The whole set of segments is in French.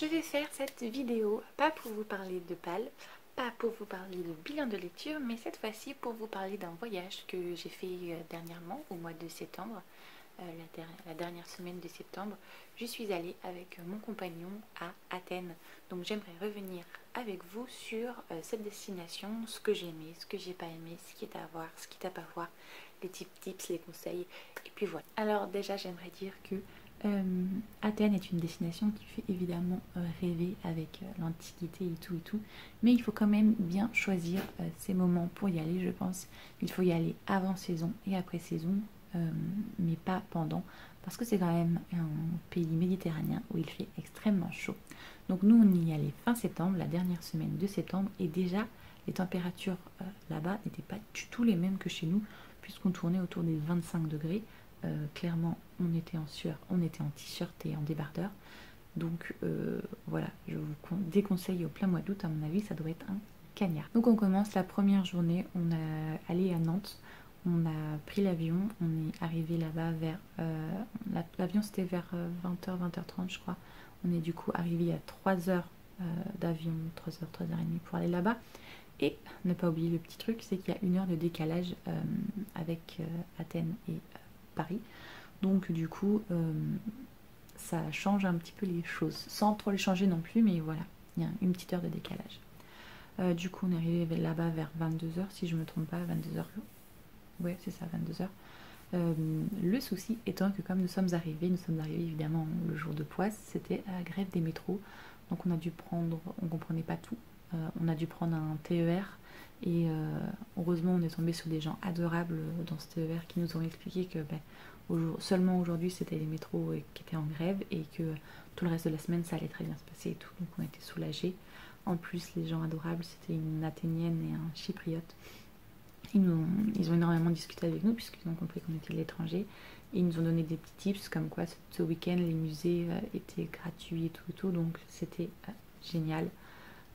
Je vais faire cette vidéo, pas pour vous parler de PAL, pas pour vous parler de bilan de lecture, mais cette fois-ci pour vous parler d'un voyage que j'ai fait dernièrement, au mois de septembre, la dernière semaine de septembre. Je suis allée avec mon compagnon à Athènes. Donc j'aimerais revenir avec vous sur cette destination, ce que j'ai aimé, ce que j'ai pas aimé, ce qui est à voir, ce qui est à pas voir, les tips, les conseils, et puis voilà. Alors déjà j'aimerais dire que Athènes est une destination qui fait évidemment rêver avec l'Antiquité et tout, mais il faut quand même bien choisir ses moments pour y aller, je pense. Il faut y aller avant saison et après saison, mais pas pendant, parce que c'est quand même un pays méditerranéen où il fait extrêmement chaud. Donc nous on y allait fin septembre, la dernière semaine de septembre, et déjà les températures là-bas n'étaient pas du tout les mêmes que chez nous, puisqu'on tournait autour des 25 degrés. Clairement on était en sueur, on était en t-shirt et en débardeur. Donc voilà, je vous déconseille au plein mois d'août, à mon avis ça doit être un cagnard. Donc on commence la première journée, on est allé à Nantes, on a pris l'avion, on est arrivé là-bas vers... l'avion c'était vers 20h, 20h30 je crois. On est du coup arrivé à 3 heures d'avion, 3h, 3h30 pour aller là-bas. Et ne pas oublier le petit truc, c'est qu'il y a 1 heure de décalage avec Athènes et Paris. Donc du coup, ça change un petit peu les choses. Sans trop les changer non plus, mais voilà, il y a une petite heure de décalage. Du coup, on est arrivé là-bas vers 22h, si je ne me trompe pas, 22h. Ouais, c'est ça, 22h. Le souci étant que comme nous sommes arrivés évidemment le jour de Pâques, c'était à la grève des métros. Donc on a dû prendre, on ne comprenait pas tout. On a dû prendre un TER et heureusement on est tombé sur des gens adorables dans ce TER qui nous ont expliqué que seulement aujourd'hui c'était les métros qui étaient en grève et que tout le reste de la semaine ça allait très bien se passer et tout, donc on était soulagés. En plus les gens adorables c'était une Athénienne et un Chypriote. Ils ont énormément discuté avec nous puisqu'ils ont compris qu'on était de l'étranger et ils nous ont donné des petits tips comme quoi ce week-end les musées étaient gratuits et tout, donc c'était génial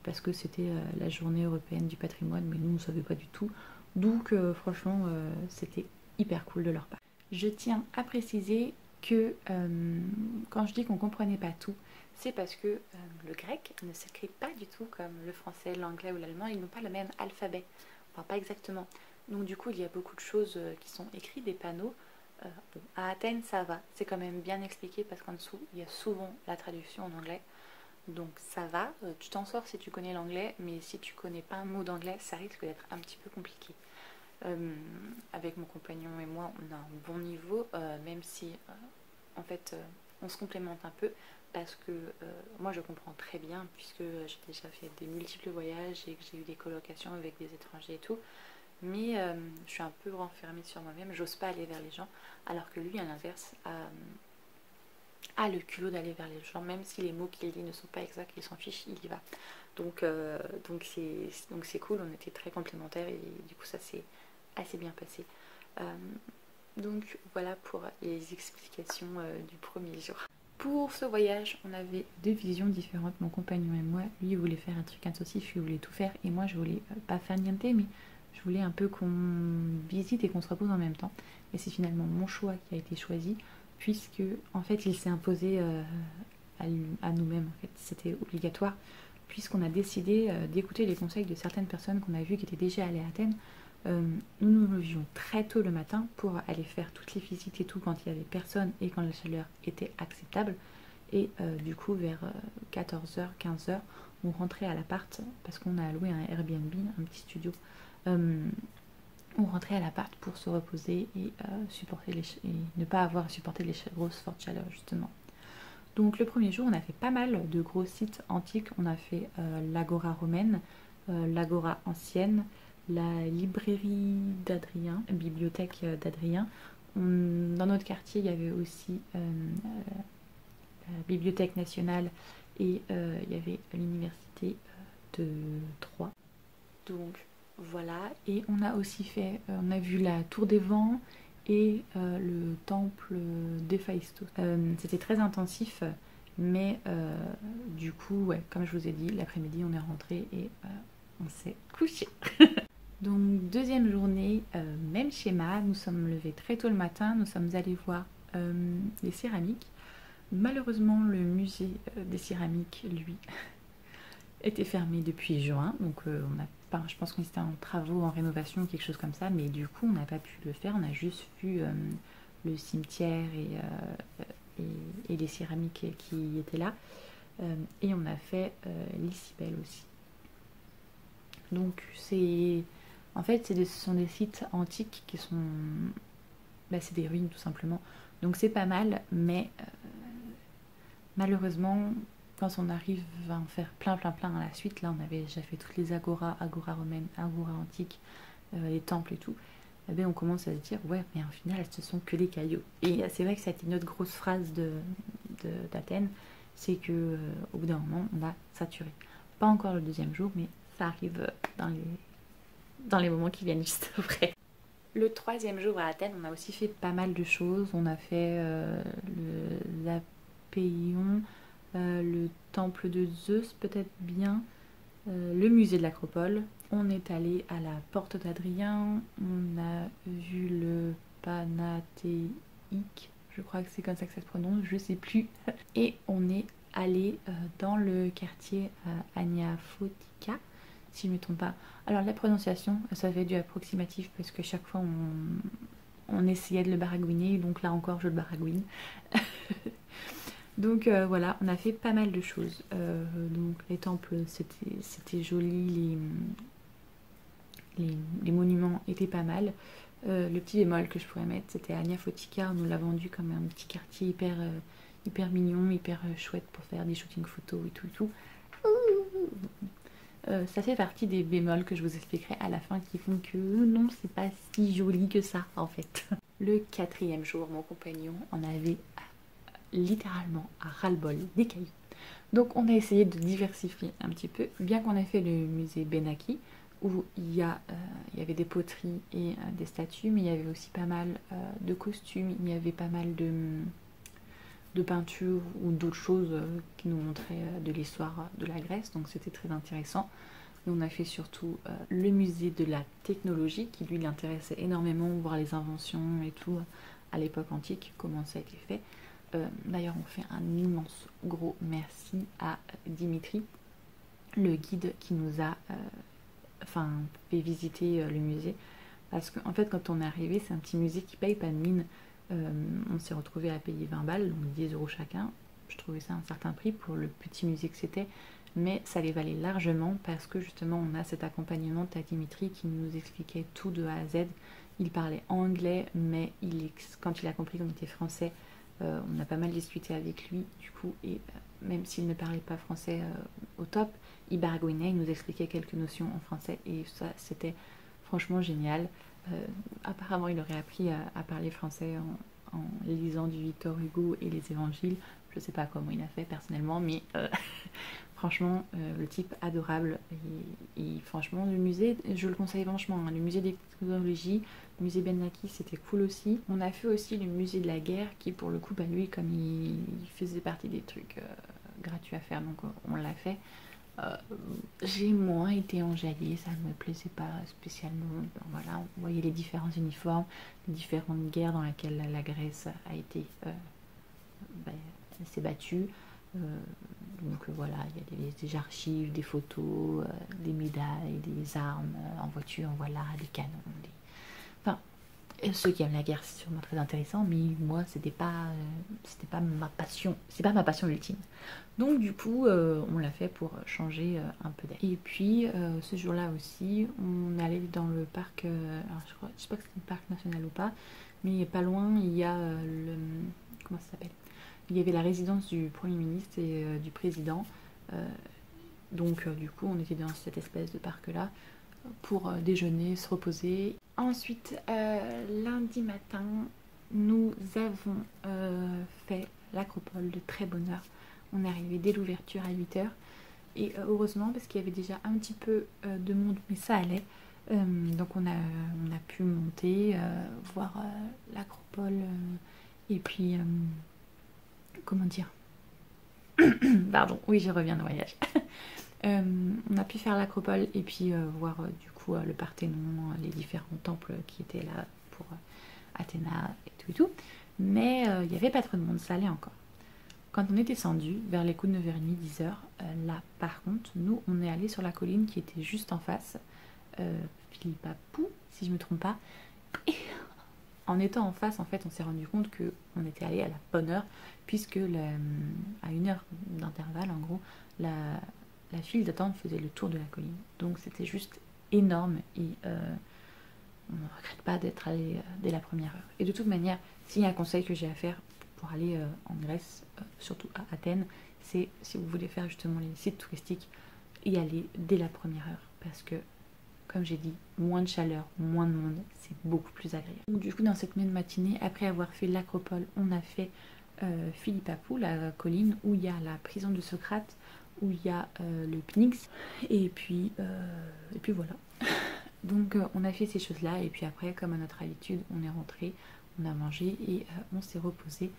parce que c'était la journée européenne du patrimoine, mais nous on ne savait pas du tout, donc franchement c'était hyper cool de leur part. Je tiens à préciser que quand je dis qu'on ne comprenait pas tout, c'est parce que le grec ne s'écrit pas du tout comme le français, l'anglais ou l'allemand, ils n'ont pas le même alphabet. Enfin, pas exactement. Donc du coup, il y a beaucoup de choses qui sont écrites, des panneaux. Bon, à Athènes, ça va. C'est quand même bien expliqué parce qu'en dessous, il y a souvent la traduction en anglais. Donc ça va. Tu t'en sors si tu connais l'anglais, mais si tu connais pas un mot d'anglais, ça risque d'être un petit peu compliqué. Avec mon compagnon et moi, on a un bon niveau, même si en fait on se complémente un peu. Parce que moi je comprends très bien puisque j'ai déjà fait des multiples voyages et que j'ai eu des colocations avec des étrangers et tout, mais je suis un peu renfermée sur moi-même, j'ose pas aller vers les gens, alors que lui à l'inverse a le culot d'aller vers les gens, même si les mots qu'il dit ne sont pas exacts, il s'en fiche, il y va. Donc c'est cool, on était très complémentaires et du coup ça s'est assez bien passé. Donc voilà pour les explications du premier jour. Pour ce voyage, on avait deux visions différentes, mon compagnon et moi. Lui, il voulait faire un truc intensif, il voulait tout faire. Et moi, je voulais pas faire niente, mais je voulais un peu qu'on visite et qu'on se repose en même temps. Et c'est finalement mon choix qui a été choisi, puisque en fait, il s'est imposé à nous-mêmes. En fait, c'était obligatoire, puisqu'on a décidé d'écouter les conseils de certaines personnes qu'on a vues qui étaient déjà allées à Athènes. Nous nous levions très tôt le matin pour aller faire toutes les visites et tout quand il y avait personne et quand la chaleur était acceptable, et du coup vers 14h, 15h on rentrait à l'appart parce qu'on a loué un Airbnb, un petit studio. On rentrait à l'appart pour se reposer et ne pas avoir à supporter les grosses fortes chaleurs justement. Donc le premier jour on a fait pas mal de gros sites antiques. On a fait l'Agora romaine, l'Agora ancienne, la librairie d'Adrien, bibliothèque d'Adrien. Dans notre quartier, il y avait aussi la bibliothèque nationale et il y avait l'université de Troyes. Donc voilà, et on a aussi fait, on a vu la Tour des Vents et le temple d'Héphaïstos. C'était très intensif, mais du coup, ouais, comme je vous ai dit, l'après-midi on est rentré et on s'est couché. Donc deuxième journée, même schéma, nous sommes levés très tôt le matin, nous sommes allés voir les céramiques. Malheureusement, le musée des céramiques, lui, était fermé depuis juin, donc on a pas, je pense qu'on était en travaux, en rénovation, quelque chose comme ça, mais du coup on n'a pas pu le faire, on a juste vu le cimetière et les céramiques qui étaient là, et on a fait l'Icibel aussi. Donc c'est, en fait ce sont des sites antiques qui sont, bah, c'est des ruines tout simplement, donc c'est pas mal, mais malheureusement, quand on arrive à en faire plein à la suite, là on avait déjà fait toutes les agoras, agora romaines, agora antiques, les temples et tout, eh bien, on commence à se dire ouais mais en final ce sont que des cailloux. Et c'est vrai que ça a été une autre grosse phrase d'Athènes, c'est que au bout d'un moment on a saturé. Pas encore le deuxième jour, mais ça arrive dans les moments qui viennent juste après. Le troisième jour à Athènes, on a aussi fait pas mal de choses. On a fait l'Apéion, le temple de Zeus, peut-être bien, le musée de l'Acropole. On est allé à la porte d'Adrien, on a vu le Panathéique, je crois que c'est comme ça que ça se prononce, je sais plus. Et on est allé dans le quartier Agnaphotika, si je ne me trompe pas. Alors la prononciation, ça fait du approximatif parce que chaque fois on essayait de le baragouiner, donc là encore je le baragouine. Donc voilà, on a fait pas mal de choses. Donc les temples, c'était joli, les monuments étaient pas mal. Le petit bémol que je pourrais mettre, c'était Agnaphotika, on nous l'a vendu comme un petit quartier hyper mignon, hyper chouette pour faire des shootings photos et tout. Ça fait partie des bémols que je vous expliquerai à la fin qui font que non, c'est pas si joli que ça en fait. Le quatrième jour, mon compagnon en avait littéralement à ras-le-bol des cailloux. Donc on a essayé de diversifier un petit peu, bien qu'on ait fait le musée Benaki, où il y avait des poteries et des statues, mais il y avait aussi pas mal de costumes, il y avait pas mal de peintures ou d'autres choses qui nous montraient de l'histoire de la Grèce, donc c'était très intéressant. Et on a fait surtout le musée de la technologie, qui lui l'intéressait énormément, voir les inventions et tout à l'époque antique, comment ça a été fait. D'ailleurs on fait un immense gros merci à Dimitri, le guide qui nous a fait visiter le musée, parce qu'en fait quand on est arrivé, c'est un petit musée qui paye pas de mine. On s'est retrouvé à payer 20 balles, donc 10 € chacun. Je trouvais ça un certain prix pour le petit musée que c'était, mais ça les valait largement parce que justement on a cet accompagnement de Dimitri qui nous expliquait tout de A à Z. Il parlait anglais, mais quand il a compris qu'on était français, on a pas mal discuté avec lui du coup, et même s'il ne parlait pas français au top, il baragouinait, il nous expliquait quelques notions en français et ça c'était franchement génial. Apparemment il aurait appris à parler français en lisant du Victor Hugo et les évangiles. Je sais pas comment il a fait personnellement, mais franchement le type adorable, et franchement le musée je le conseille franchement, hein. Le musée des technologies, le musée Benaki c'était cool aussi. On a fait aussi le musée de la guerre qui pour le coup, bah, lui comme il faisait partie des trucs gratuits à faire, donc on l'a fait. J'ai moins été enjaillée, ça ne me plaisait pas spécialement. Voilà, on voyait les différents uniformes, les différentes guerres dans lesquelles la Grèce a été s'est battue. Donc voilà, il y a des archives, des photos, des médailles, des armes en voiture, voilà, des canons. Enfin, ceux qui aiment la guerre, c'est sûrement très intéressant, mais moi, c'était pas ma passion, c'est pas ma passion ultime. Donc du coup, on l'a fait pour changer un peu d'air. Et puis, ce jour-là aussi, on allait dans le parc, alors je sais pas si c'est le parc national ou pas, mais pas loin, il y a comment ça s'appelle ? Il y avait la résidence du Premier ministre et du président. Donc du coup, on était dans cette espèce de parc-là pour déjeuner, se reposer. Ensuite, lundi matin, nous avons fait l'Acropole de très bonne heure. On est arrivé dès l'ouverture à 8h. Et heureusement, parce qu'il y avait déjà un petit peu de monde, mais ça allait. Donc on a pu monter, voir l'Acropole, et puis... comment dire pardon, oui, je reviens de voyage. On a pu faire l'Acropole et puis voir du coup le Parthénon, les différents temples qui étaient là pour Athéna et tout. Mais il n'y avait pas trop de monde, ça allait encore. Quand on est descendu vers les coups de 9h30, 10h, là par contre, nous on est allé sur la colline qui était juste en face, Philippapou, si je me trompe pas. Et en étant en face, en fait, on s'est rendu compte qu'on était allé à la bonne heure, puisque à 1 heure d'intervalle, en gros, la file d'attente faisait le tour de la colline. Donc c'était juste énorme et on ne regrette pas d'être allé dès la première heure. Et de toute manière, s'il y a un conseil que j'ai à faire pour aller en Grèce, surtout à Athènes, c'est si vous voulez faire justement les sites touristiques, y aller dès la première heure. Parce que, comme j'ai dit, moins de chaleur, moins de monde, c'est beaucoup plus agréable. Donc, du coup, dans cette même matinée, après avoir fait l'Acropole, on a fait Philippapou, la colline où il y a la prison de Socrate, où il y a le Pnyx, et puis voilà. Donc on a fait ces choses-là, et puis après, comme à notre habitude, on est rentré, on a mangé et on s'est reposé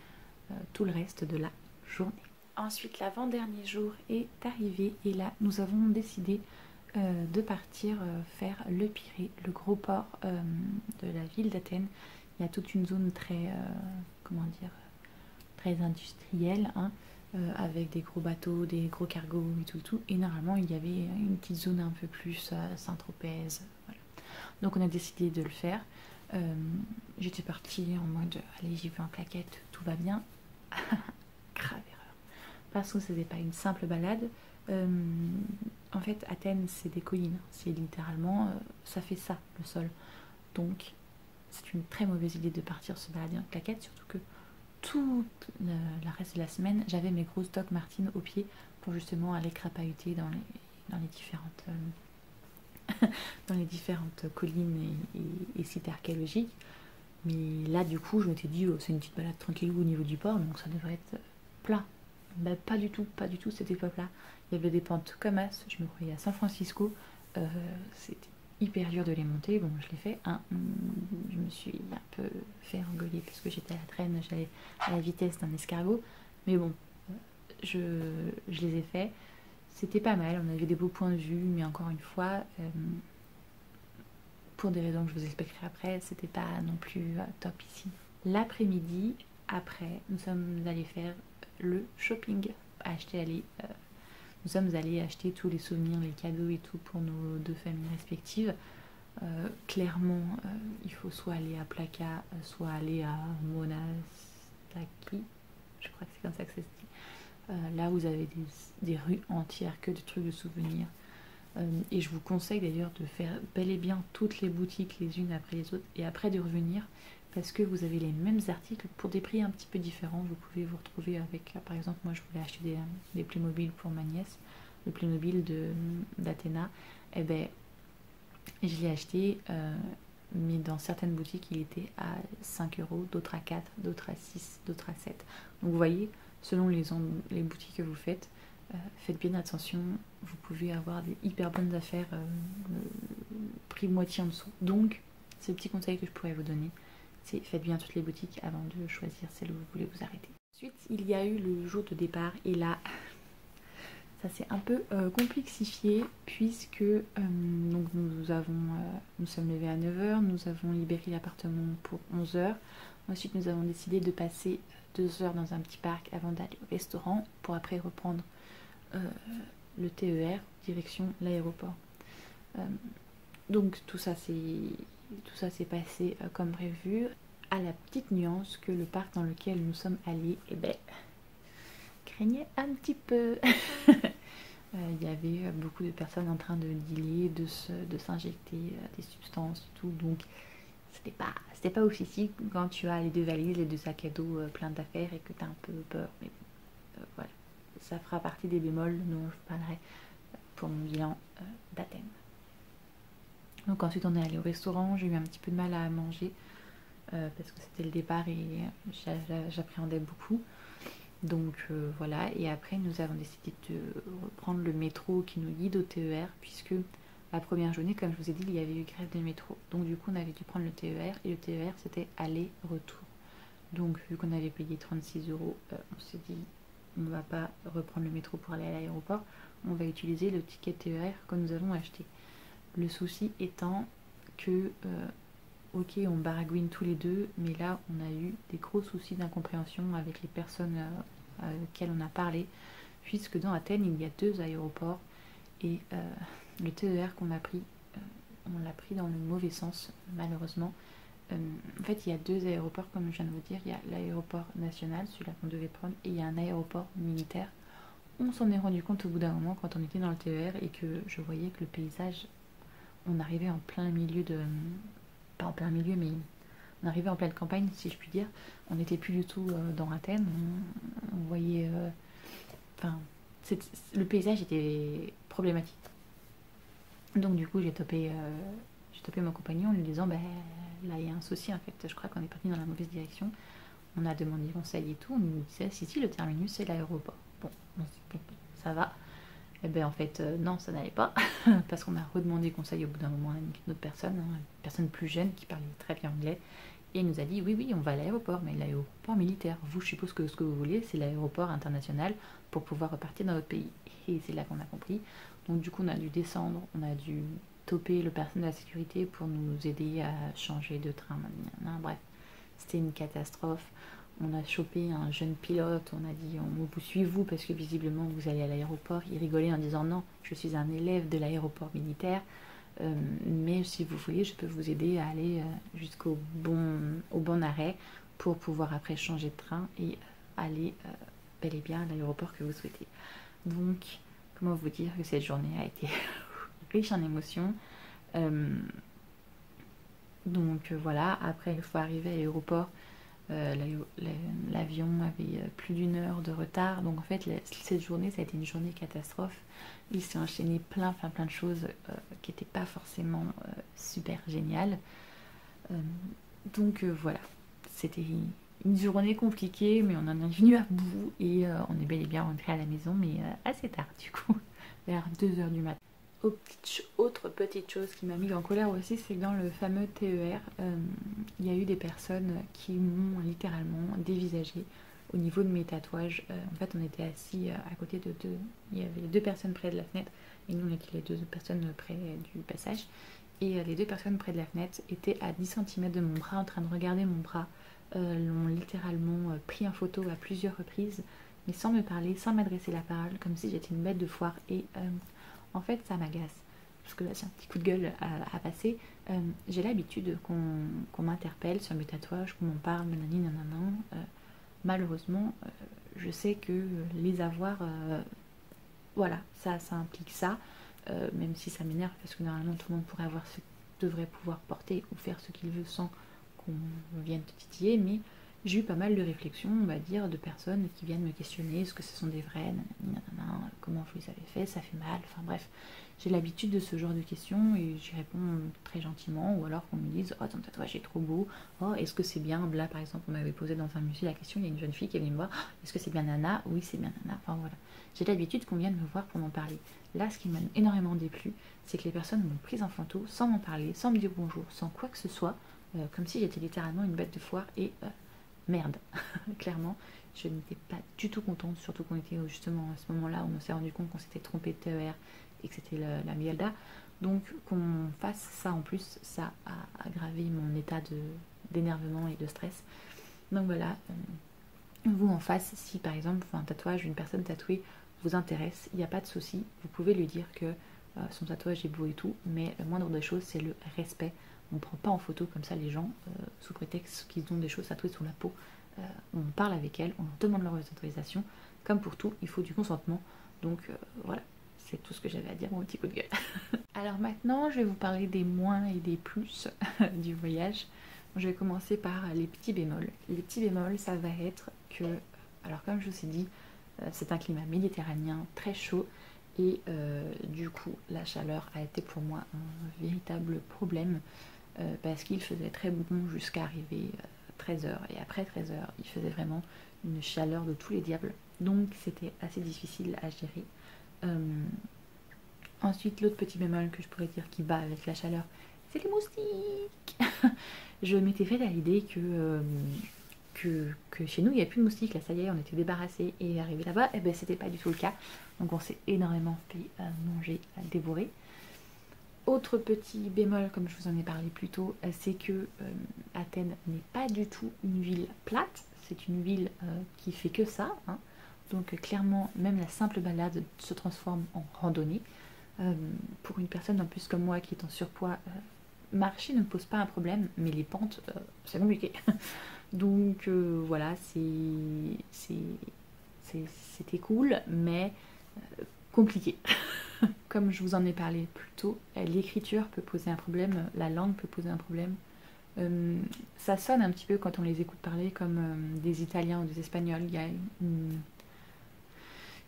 tout le reste de la journée. Ensuite, l'avant-dernier jour est arrivé, et là, nous avons décidé de partir faire le Pirée, le gros port de la ville d'Athènes. Il y a toute une zone très, comment dire, très industrielle, hein, avec des gros bateaux, des gros cargos et tout. Et normalement, il y avait une petite zone un peu plus Saint-Tropez. Voilà. Donc on a décidé de le faire. J'étais partie en mode, allez, j'y vais en claquette, tout va bien. Grave erreur. Parce que c'était pas une simple balade. En fait, Athènes, c'est des collines. C'est littéralement, ça fait ça, le sol. Donc, c'est une très mauvaise idée de partir se balader en claquette, surtout que toute la reste de la semaine, j'avais mes grosses Doc Martens au pied pour justement aller crapahuter dans les différentes collines et sites archéologiques. Mais là, du coup, je m'étais dit, oh, c'est une petite balade tranquille au niveau du port, donc ça devrait être plat. Ben, pas du tout, c'était pas plat. Il y avait des pentes comme as, je me croyais à San Francisco. C'était hyper dur de les monter. Bon, je l'ai fait. Je me suis un peu fait engueuler parce que j'étais à la traîne, j'allais à la vitesse d'un escargot. Mais bon, je les ai faits. C'était pas mal, on avait des beaux points de vue, mais encore une fois, pour des raisons que je vous expliquerai après, c'était pas non plus top ici. L'après-midi, après, nous sommes allés faire le shopping, nous sommes allés acheter tous les souvenirs, les cadeaux et tout pour nos deux familles respectives. Clairement, il faut soit aller à Plaka, soit aller à Monastaki, je crois que c'est comme ça que ça se dit. Là, vous avez des rues entières que de trucs de souvenirs. Et je vous conseille d'ailleurs de faire bel et bien toutes les boutiques les unes après les autres et après de revenir, parce que vous avez les mêmes articles pour des prix un petit peu différents. Vous pouvez vous retrouver avec, par exemple, moi je voulais acheter des Playmobil pour ma nièce, le Playmobil d'Athéna. Et ben je l'ai acheté, mais dans certaines boutiques il était à 5 euros, d'autres à 4, d'autres à 6, d'autres à 7. Donc vous voyez, selon les boutiques que vous faites, faites bien attention, vous pouvez avoir des hyper bonnes affaires prix moitié en dessous. Donc c'est le petit conseil que je pourrais vous donner, c'est faites bien toutes les boutiques avant de choisir celle où vous voulez vous arrêter. Ensuite, il y a eu le jour de départ, et là ça s'est un peu complexifié, puisque donc nous sommes levés à 9h, nous avons libéré l'appartement pour 11h. Ensuite nous avons décidé de passer 2 heures dans un petit parc avant d'aller au restaurant, pour après reprendre le TER direction l'aéroport. Donc tout ça s'est passé comme prévu, à la petite nuance que le parc dans lequel nous sommes allés, craignait un petit peu. Il y avait beaucoup de personnes en train de dealer, de s'injecter des substances et tout, donc c'était pas officiel quand tu as les 2 valises, les 2 sacs à dos pleins d'affaires et que tu as un peu peur. Mais voilà, ça fera partie des bémols dont je parlerai pour mon bilan d'Athènes. Donc ensuite on est allé au restaurant, j'ai eu un petit peu de mal à manger parce que c'était le départ et j'appréhendais beaucoup. Donc voilà, et après nous avons décidé de reprendre le métro qui nous guide au TER, puisque la première journée, comme je vous ai dit, il y avait eu grève de métro. Donc du coup on avait dû prendre le TER, et le TER c'était aller-retour. Donc vu qu'on avait payé 36 euros, on s'est dit on va pas reprendre le métro pour aller à l'aéroport, on va utiliser le ticket TER que nous avons acheté. Le souci étant que ok, on baragouine tous les deux, mais là on a eu des gros soucis d'incompréhension avec les personnes auquel on a parlé, puisque dans Athènes il y a 2 aéroports et le TER qu'on a pris, on l'a pris dans le mauvais sens malheureusement. En fait il y a 2 aéroports comme je viens de vous dire, il y a l'aéroport national, celui-là qu'on devait prendre, et il y a un aéroport militaire. On s'en est rendu compte au bout d'un moment quand on était dans le TER et que je voyais que le paysage, on arrivait en plein milieu de... pas en plein milieu mais on arrivait en pleine campagne si je puis dire. On n'était plus du tout dans Athènes, on voyait... Enfin, le paysage était problématique. Donc du coup j'ai topé mon compagnon en lui disant bah, là il y a un souci en fait, je crois qu'on est parti dans la mauvaise direction. On a demandé conseil et tout, on nous disait si le terminus c'est l'aéroport. Bon, on s'est dit ça va. Et ben en fait non, ça n'allait pas parce qu'on a redemandé conseil au bout d'un moment à une autre personne, une personne plus jeune qui parlait très bien anglais, et il nous a dit oui on va à l'aéroport, mais l'aéroport militaire. Vous, je suppose que ce que vous voulez c'est l'aéroport international pour pouvoir repartir dans votre pays. Et c'est là qu'on a compris. Donc du coup on a dû descendre, on a dû toper le personnel de la sécurité pour nous aider à changer de train. Bref, c'était une catastrophe. On a chopé un jeune pilote, on a dit on vous suivez-vous parce que visiblement vous allez à l'aéroport. Il rigolait en disant non, je suis un élève de l'aéroport militaire, mais si vous voulez je peux vous aider à aller jusqu'au bon arrêt pour pouvoir après changer de train et aller bel et bien à l'aéroport que vous souhaitez. Donc comment vous dire que cette journée a été riche en émotions. Donc voilà, après une fois arrivé à l'aéroport, l'avion avait plus d'1 heure de retard. Donc en fait cette journée ça a été une journée catastrophe. Il s'est enchaîné plein de choses qui n'étaient pas forcément super géniales. Donc voilà, c'était une journée compliquée, mais on en est venu à bout et on est bel et bien rentré à la maison, mais assez tard du coup, vers 2 h du matin. Autre petite chose qui m'a mis en colère aussi, c'est que dans le fameux TER, il y a eu des personnes qui m'ont littéralement dévisagé au niveau de mes tatouages. En fait, on était assis à côté de deux. Il y avait 2 personnes près de la fenêtre et nous on était les 2 personnes près du passage. Et les 2 personnes près de la fenêtre étaient à 10 cm de mon bras en train de regarder mon bras. L'ont littéralement pris en photo à plusieurs reprises, mais sans me parler, sans m'adresser la parole, comme si j'étais une bête de foire. Et en fait ça m'agace, parce que là c'est un petit coup de gueule à passer. J'ai l'habitude qu'on m'interpelle sur mes tatouages, qu'on m'en parle, nanani nanana. Malheureusement je sais que les avoir, voilà, ça implique ça, même si ça m'énerve, parce que normalement tout le monde devrait pouvoir porter ou faire ce qu'il veut sans qu'on vienne te titiller, mais j'ai eu pas mal de réflexions, on va dire, de personnes qui viennent me questionner, est-ce que ce sont des vrais, nanana, comment vous les avez fait, ça fait mal, enfin bref, j'ai l'habitude de ce genre de questions et j'y réponds très gentiment, ou alors qu'on me dise oh ton tatouage est trop beau, oh est-ce que c'est bien, là par exemple on m'avait posé dans un musée la question, il y a une jeune fille qui est venue me voir, est-ce que c'est bien Nana, oui c'est bien Nana, enfin voilà, j'ai l'habitude qu'on vienne me voir pour m'en parler. Là ce qui m'a énormément déplu, c'est que les personnes m'ont prise en photo sans m'en parler, sans me dire bonjour, sans quoi que ce soit, comme si j'étais littéralement une bête de foire et merde, clairement, je n'étais pas du tout contente, surtout qu'on était justement à ce moment-là où on s'est rendu compte qu'on s'était trompé de TER et que c'était la Mielda. Donc qu'on fasse ça en plus, ça a aggravé mon état d'énervement et de stress. Donc voilà, vous en face, si par exemple un tatouage, une personne tatouée vous intéresse, il n'y a pas de souci, vous pouvez lui dire que son tatouage est beau et tout, mais la moindre des choses c'est le respect. On ne prend pas en photo comme ça les gens sous prétexte qu'ils ont des choses tatouées sur la peau. On parle avec elles, on leur demande leur autorisation. Comme pour tout, il faut du consentement. Donc voilà, c'est tout ce que j'avais à dire, mon petit coup de gueule. Alors maintenant, je vais vous parler des moins et des plus du voyage. Je vais commencer par les petits bémols. Les petits bémols, ça va être que, alors comme je vous ai dit, c'est un climat méditerranéen très chaud. Et du coup, la chaleur a été pour moi un véritable problème. Parce qu'il faisait très bon jusqu'à arriver 13 h, et après 13 h il faisait vraiment une chaleur de tous les diables, donc c'était assez difficile à gérer. Ensuite, l'autre petit bémol que je pourrais dire qui va avec la chaleur, c'est les moustiques. Je m'étais fait à l'idée que chez nous il n'y a plus de moustiques, là ça y est on était débarrassés, et arrivé là-bas et ben c'était pas du tout le cas, donc on s'est énormément fait manger, dévorer. Autre petit bémol, comme je vous en ai parlé plus tôt, c'est que Athènes n'est pas du tout une ville plate, c'est une ville qui fait que ça, hein. Donc clairement, même la simple balade se transforme en randonnée. Pour une personne en plus comme moi qui est en surpoids, marcher ne me pose pas un problème, mais les pentes, c'est compliqué. Donc voilà, c'était cool, mais compliqué. Comme je vous en ai parlé plus tôt, l'écriture peut poser un problème, la langue peut poser un problème. Ça sonne un petit peu quand on les écoute parler comme des Italiens ou des Espagnols. Il y a une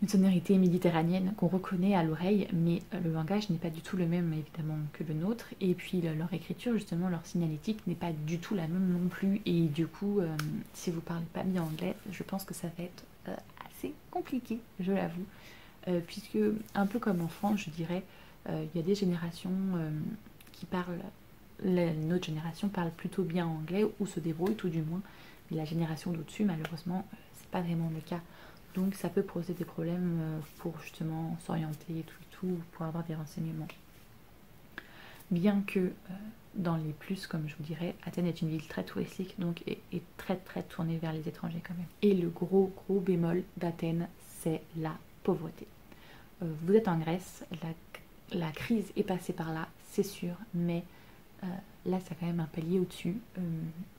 sonorité méditerranéenne qu'on reconnaît à l'oreille, mais le langage n'est pas du tout le même évidemment que le nôtre. Et puis leur écriture, justement, leur signalétique n'est pas du tout la même non plus. Et du coup, si vous parlez pas bien anglais, je pense que ça va être assez compliqué, je l'avoue. Puisque, un peu comme en France, je dirais, il y a des générations qui parlent, notre génération parle plutôt bien anglais, ou se débrouille tout du moins, mais la génération d'au-dessus, malheureusement, c'est pas vraiment le cas. Donc ça peut poser des problèmes pour justement s'orienter et tout, pour avoir des renseignements. Bien que dans les plus, comme je vous dirais, Athènes est une ville très touristique, donc est très très tournée vers les étrangers quand même. Et le gros bémol d'Athènes, c'est la pauvreté. Vous êtes en Grèce, la crise est passée par là, c'est sûr, mais là c'est quand même un palier au-dessus.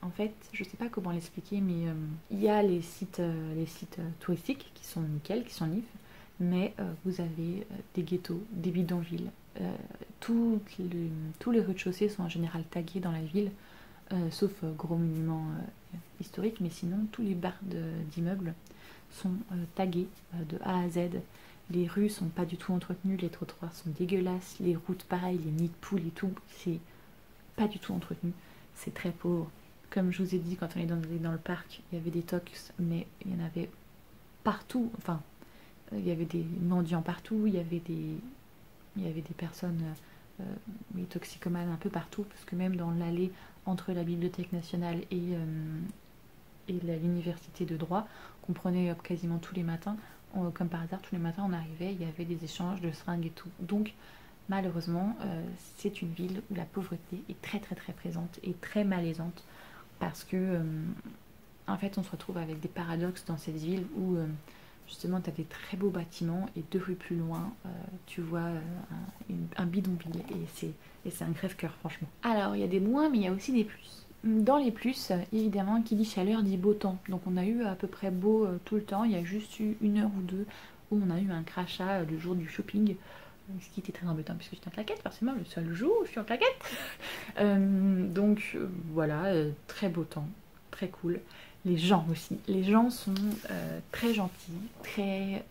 En fait, je sais pas comment l'expliquer, mais il y a les sites touristiques qui sont nickel, qui sont nifs, mais vous avez des ghettos, des bidonvilles. Tous les rez-de-chaussée sont en général tagués dans la ville, sauf gros monuments historiques, mais sinon tous les bars d'immeubles sont tagués de A à Z. Les rues sont pas du tout entretenues, les trottoirs sont dégueulasses, les routes pareil, les nids de poules et tout, c'est pas du tout entretenu, c'est très pauvre. Comme je vous ai dit, quand on est dans le parc, il y avait des tocs, mais il y en avait partout, enfin, il y avait des mendiants partout, il y avait des personnes, des toxicomanes un peu partout, parce que même dans l'allée entre la Bibliothèque nationale et l'université de droit, qu'on prenait quasiment tous les matins, comme par hasard, tous les matins on arrivait, il y avait des échanges de seringues et tout. Donc malheureusement, c'est une ville où la pauvreté est très très très présente et très malaisante, parce que en fait on se retrouve avec des paradoxes dans cette ville où justement tu as des très beaux bâtiments et 2 rues plus loin tu vois un bidonville, et c'est un crève-cœur franchement. Alors il y a des moins, mais il y a aussi des plus. Dans les plus, évidemment, qui dit chaleur dit beau temps. Donc on a eu à peu près beau tout le temps. Il y a juste eu 1 heure ou 2 où on a eu un crachat le jour du shopping, ce qui était très embêtant puisque j'étais en claquette, forcément, le seul jour où je suis en claquette. Donc voilà, très beau temps, très cool. Les gens aussi. Les gens sont très gentils, très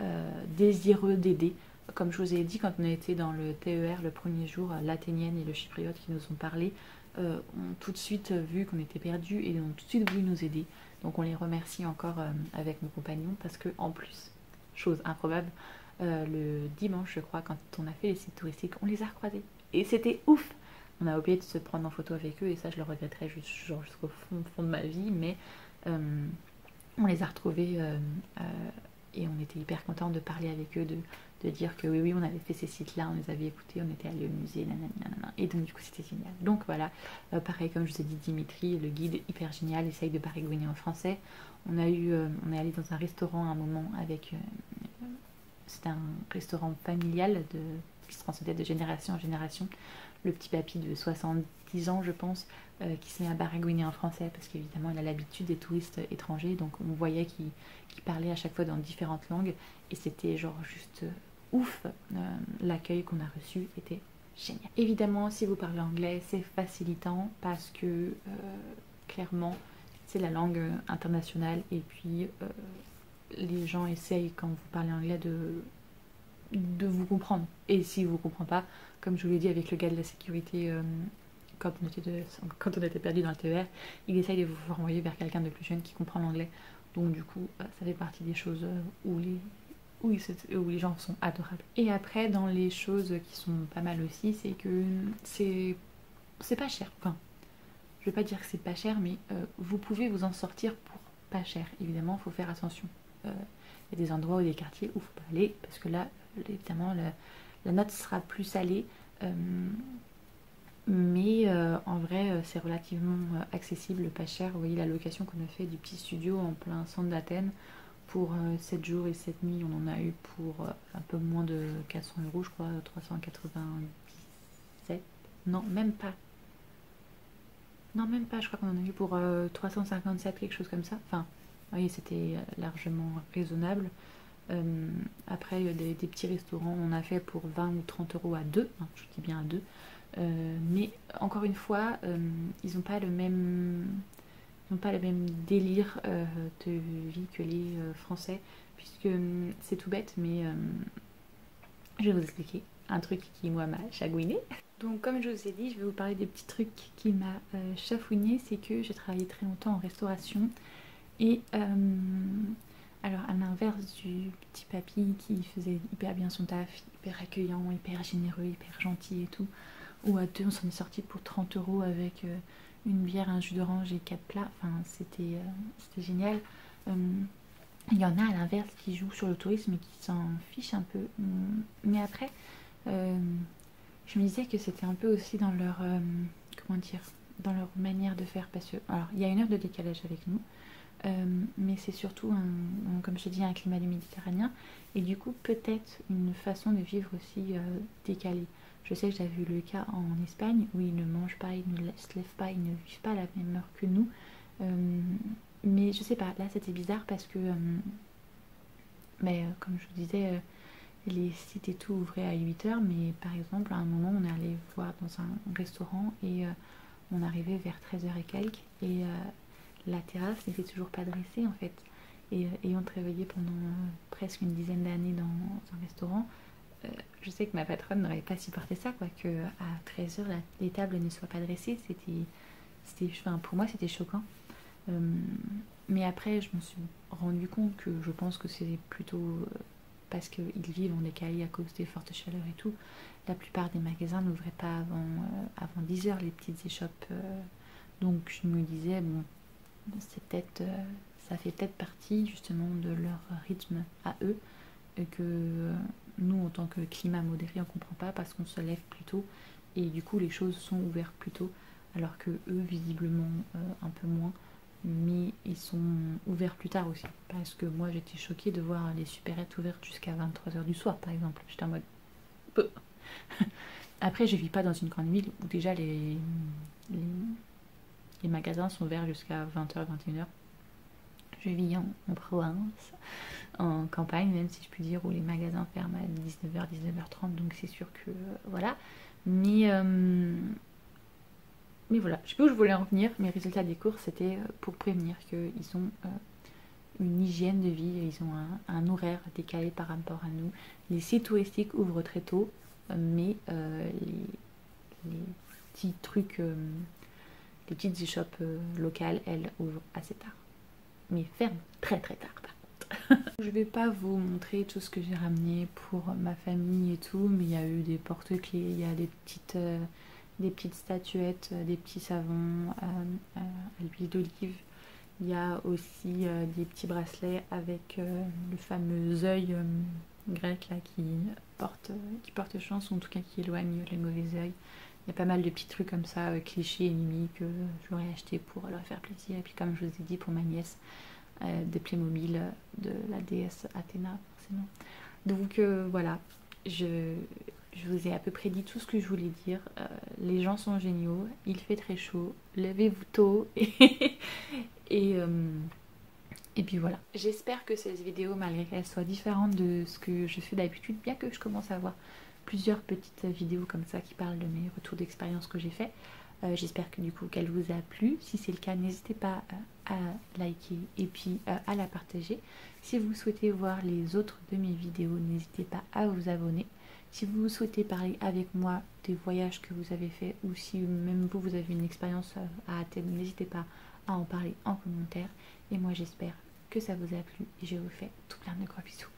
désireux d'aider. Comme je vous ai dit, quand on était dans le TER le premier jour, l'Athénienne et le Chypriote qui nous ont parlé, ont tout de suite vu qu'on était perdus et ont tout de suite voulu nous aider. Donc on les remercie encore avec mon compagnon, parce que en plus, chose improbable, le dimanche je crois, quand on a fait les sites touristiques, on les a recroisés et c'était ouf. On a oublié de se prendre en photo avec eux et ça je le regretterai jusqu'au fond de ma vie, mais on les a retrouvés et on était hyper contents de parler avec eux, de dire que oui, on avait fait ces sites-là, on les avait écoutés, on était allés au musée, nanana, et donc du coup c'était génial. Donc voilà, pareil comme je vous ai dit, Dimitri, le guide hyper génial, essaye de baragouiner en français. On est allé dans un restaurant à un moment avec, c'était un restaurant familial qui se transmettait de génération en génération. Le petit papy de 70 ans je pense, qui s'est à baragouiner en français, parce qu'évidemment il a l'habitude des touristes étrangers, donc on voyait qu'il parlait à chaque fois dans différentes langues, et c'était genre juste ouf. L'accueil qu'on a reçu était génial. Évidemment, si vous parlez anglais, c'est facilitant, parce que clairement c'est la langue internationale, et puis les gens essayent, quand vous parlez anglais, de vous comprendre. Et si vous ne comprenez pas, comme je vous l'ai dit avec le gars de la sécurité, quand on était perdu dans le TER, il essaye de vous renvoyer vers quelqu'un de plus jeune qui comprend l'anglais. Donc du coup, ça fait partie des choses où les gens sont adorables. Et après, dans les choses qui sont pas mal aussi, c'est que c'est pas cher. Enfin, je vais pas dire que c'est pas cher, mais vous pouvez vous en sortir pour pas cher. Évidemment, il faut faire attention. Il y a des endroits ou des quartiers où il faut pas aller, parce que là, évidemment, la note sera plus salée. Mais en vrai, c'est relativement accessible, pas cher. Vous voyez la location qu'on a fait du petit studio en plein centre d'Athènes. pour 7 jours et 7 nuits, on en a eu pour un peu moins de 400 €, je crois, 397. Non, même pas. Non, même pas, je crois qu'on en a eu pour 357, quelque chose comme ça. Enfin, oui, c'était largement raisonnable. Après, des petits restaurants, on a fait pour 20 ou 30 € à deux, hein, je dis bien à deux. Mais encore une fois, ils n'ont pas le même délire de vie que les Français, puisque c'est tout bête, mais je vais vous expliquer un truc qui moi m'a chagouiné. Donc comme je vous ai dit, je vais vous parler des petits trucs qui m'a chafouiné. C'est que j'ai travaillé très longtemps en restauration et alors à l'inverse du petit papy qui faisait hyper bien son taf, hyper accueillant, hyper généreux, hyper gentil et tout, ou à deux on s'en est sorti pour 30 € avec une bière, un jus d'orange et 4 plats, enfin c'était génial. Il y en a à l'inverse qui jouent sur le tourisme et qui s'en fichent un peu, mais après je me disais que c'était un peu aussi dans leur comment dire, dans leur manière de faire, parce que alors il y a une heure de décalage avec nous, mais c'est surtout comme je te dis, un climat du Méditerranéen, et du coup peut-être une façon de vivre aussi décalée. Je sais que j'avais vu le cas en Espagne où ils ne mangent pas, ils ne se lèvent pas, ils ne vivent pas à la même heure que nous, mais je sais pas, là c'était bizarre parce que comme je vous disais, les sites et tout ouvraient à 8 h, mais par exemple à un moment on est allé voir dans un restaurant et on arrivait vers 13 h et quelques, et la terrasse n'était toujours pas dressée en fait. Et ayant travaillé pendant presque une dizaine d'années dans un restaurant, je sais que ma patronne n'aurait pas supporté ça, quoi, que à 13 h les tables ne soient pas dressées. Enfin, pour moi c'était choquant. Mais après je me suis rendu compte que je pense que c'est plutôt parce qu'ils vivent en décalé à cause des fortes chaleurs et tout. La plupart des magasins n'ouvraient pas avant 10 h, les petites échoppes. Donc je me disais, bon, c'est peut-être, ça fait peut-être partie justement de leur rythme à eux, et que nous en tant que climat modéré on comprend pas parce qu'on se lève plus tôt et du coup les choses sont ouvertes plus tôt, alors que eux visiblement un peu moins, mais ils sont ouverts plus tard aussi, parce que moi j'étais choquée de voir les supérettes ouvertes jusqu'à 23 h du soir par exemple. J'étais en mode peu. Après je vis pas dans une grande ville où déjà les magasins sont ouverts jusqu'à 20 h, 21 h. Je vis en province, en campagne même si je puis dire, où les magasins ferment à 19 h, 19 h 30, donc c'est sûr que voilà. Mais voilà, je sais pas où je voulais en venir. Mes résultats des cours, c'était pour prévenir qu'ils ont une hygiène de vie, ils ont un horaire décalé par rapport à nous. Les sites touristiques ouvrent très tôt, mais les petits trucs, les petites échoppes locales, elles ouvrent assez tard. Mais ferment très très tard par contre. Je vais pas vous montrer tout ce que j'ai ramené pour ma famille et tout, mais il y a eu des porte-clés, il y a des petites statuettes, des petits savons à l'huile d'olive. Il y a aussi des petits bracelets avec le fameux œil grec là qui porte chance, ou en tout cas qui éloigne les mauvais œils. Il y a pas mal de petits trucs comme ça, clichés ennemis, que j'aurais acheté pour leur faire plaisir. Et puis comme je vous ai dit, pour ma nièce, des Playmobil de la déesse Athéna forcément. Donc voilà, je vous ai à peu près dit tout ce que je voulais dire. Les gens sont géniaux, il fait très chaud, levez-vous tôt et puis voilà. J'espère que cette vidéo, malgré qu'elle soit différente de ce que je fais d'habitude, bien que je commence à avoir plusieurs petites vidéos comme ça qui parlent de mes retours d'expérience que j'ai fait, j'espère que du coup qu'elle vous a plu. Si c'est le cas, n'hésitez pas à liker et puis à la partager. Si vous souhaitez voir les autres de mes vidéos, n'hésitez pas à vous abonner. Si vous souhaitez parler avec moi des voyages que vous avez fait, ou si même vous avez une expérience à Athènes, n'hésitez pas à en parler en commentaire. Et moi j'espère que ça vous a plu et je vous fais tout plein de gros bisous.